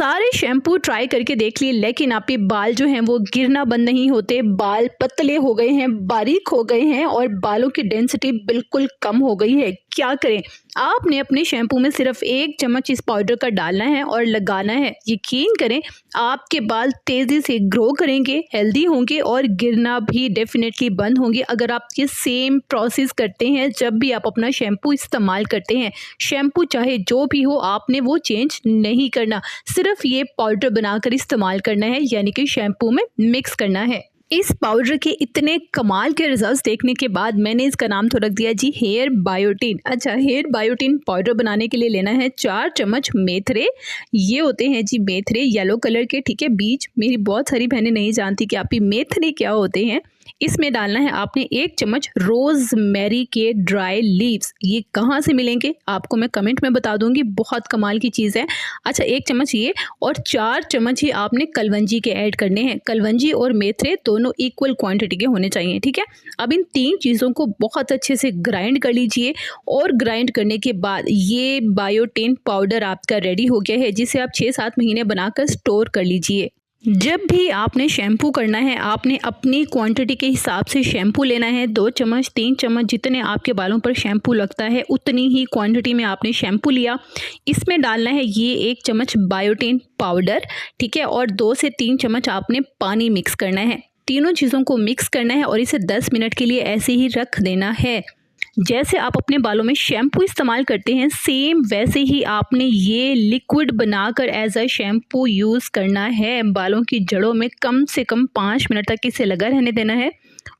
सारे shampoo try करके देख लिए, लेकिन आपके बाल जो हैं वो गिरना बंद नहीं होते। बाल पतले हो गए हैं, बारीक हो गए हैं और बालों की डेंसिटी बिल्कुल कम हो गई है। क्या करें? आपने अपने शैम्पू में सिर्फ 1 चम्मच इस पाउडर का डालना है और लगाना है। यकीन करें, आपके बाल तेज़ी से ग्रो करेंगे, हेल्दी होंगे और गिरना भी डेफिनेटली बंद होंगे अगर आप ये सेम प्रोसेस करते हैं जब भी आप अपना शैम्पू इस्तेमाल करते हैं। शैम्पू चाहे जो भी हो, आपने वो चेंज नहीं करना, सिर्फ ये पाउडर बनाकर इस्तेमाल करना है, यानी कि शैम्पू में मिक्स करना है। इस पाउडर के इतने कमाल के रिजल्ट्स देखने के बाद मैंने इसका नाम तो रख दिया जी हेयर बायोटिन। अच्छा, हेयर बायोटिन पाउडर बनाने के लिए लेना है 4 चम्मच मेथरे। ये होते हैं जी मेथरे, येलो कलर के, ठीक है। बीज मेरी बहुत सारी बहनें नहीं जानती कि आप ये मेथरे क्या होते हैं। इसमें डालना है आपने 1 चम्मच रोजमेरी के ड्राई लीव्स। ये कहाँ से मिलेंगे आपको मैं कमेंट में बता दूंगी, बहुत कमाल की चीज़ है। अच्छा, 1 चम्मच ये और 4 चम्मच ही आपने कलवंजी के ऐड करने हैं। कलवंजी और मेथरे दोनों इक्वल क्वांटिटी के होने चाहिए, ठीक है। अब इन 3 चीज़ों को बहुत अच्छे से ग्राइंड कर लीजिए और ग्राइंड करने के बाद ये बायोटिन पाउडर आपका रेडी हो गया है, जिसे आप 6-7 महीने बनाकर स्टोर कर लीजिए। जब भी आपने शैम्पू करना है, आपने अपनी क्वांटिटी के हिसाब से शैम्पू लेना है। 2 चम्मच 3 चम्मच जितने आपके बालों पर शैम्पू लगता है उतनी ही क्वांटिटी में आपने शैम्पू लिया। इसमें डालना है ये 1 चम्मच बायोटिन पाउडर, ठीक है, और 2 से 3 चम्मच आपने पानी मिक्स करना है। तीनों चीज़ों को मिक्स करना है और इसे 10 मिनट के लिए ऐसे ही रख देना है। जैसे आप अपने बालों में शैम्पू इस्तेमाल करते हैं, सेम वैसे ही आपने ये लिक्विड बनाकर एज अ शैम्पू यूज़ करना है। बालों की जड़ों में कम से कम 5 मिनट तक इसे लगा रहने देना है।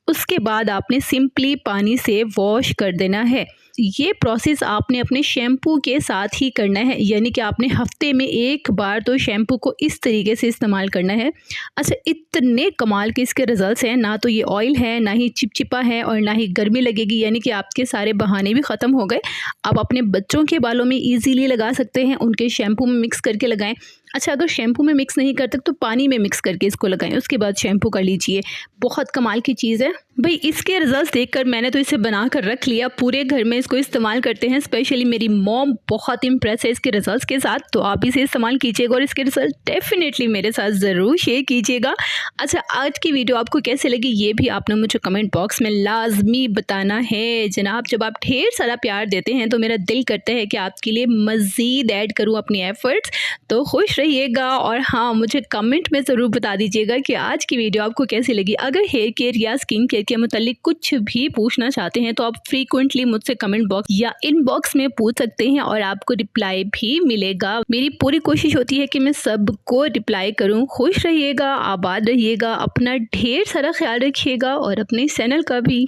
उसके बाद आपने सिंपली पानी से वॉश कर देना है। ये प्रोसेस आपने अपने शैम्पू के साथ ही करना है, यानी कि आपने हफ्ते में 1 बार तो शैम्पू को इस तरीके से इस्तेमाल करना है। अच्छा, इतने कमाल के इसके रिजल्ट्स हैं, ना तो ये ऑयल है, ना ही चिपचिपा है और ना ही गर्मी लगेगी, यानी कि आपके सारे बहाने भी ख़त्म हो गए। आप अपने बच्चों के बालों में ईजीली लगा सकते हैं, उनके शैम्पू में मिक्स करके लगाएं। अच्छा, अगर शैम्पू में मिक्स नहीं करते तो पानी में मिक्स करके इसको लगाएं, उसके बाद शैम्पू कर लीजिए। बहुत कमाल की चीज़ है भाई। इसके रिजल्ट्स देखकर मैंने तो इसे बना कर रख लिया, पूरे घर में इसको इस्तेमाल करते हैं। स्पेशली मेरी मॉम बहुत इम्प्रेस है इसके रिजल्ट्स के साथ, तो आप इसे इस्तेमाल कीजिएगा और इसके रिजल्ट डेफिनेटली मेरे साथ ज़रूर शेयर कीजिएगा। अच्छा, आज की वीडियो आपको कैसे लगी ये भी आपने मुझे कमेंट बॉक्स में लाजमी बताना है जनाब। जब आप ढेर सारा प्यार देते हैं तो मेरा दिल करता है कि आपके लिए मज़ीद ऐड करूँ अपनी एफर्ट्स। तो खुश रहिएगा और हाँ, मुझे कमेंट में ज़रूर बता दीजिएगा कि आज की वीडियो आपको कैसी लगी। अगर हेयर केयर या स्किन केयर के मुतालिक कुछ भी पूछना चाहते हैं तो आप फ्रीक्वेंटली मुझसे कमेंट बॉक्स या इनबॉक्स में पूछ सकते हैं और आपको रिप्लाई भी मिलेगा। मेरी पूरी कोशिश होती है कि मैं सबको रिप्लाई करूं। खुश रहिएगा, आबाद रहिएगा, अपना ढेर सारा ख्याल रखिएगा और अपने चैनल का भी।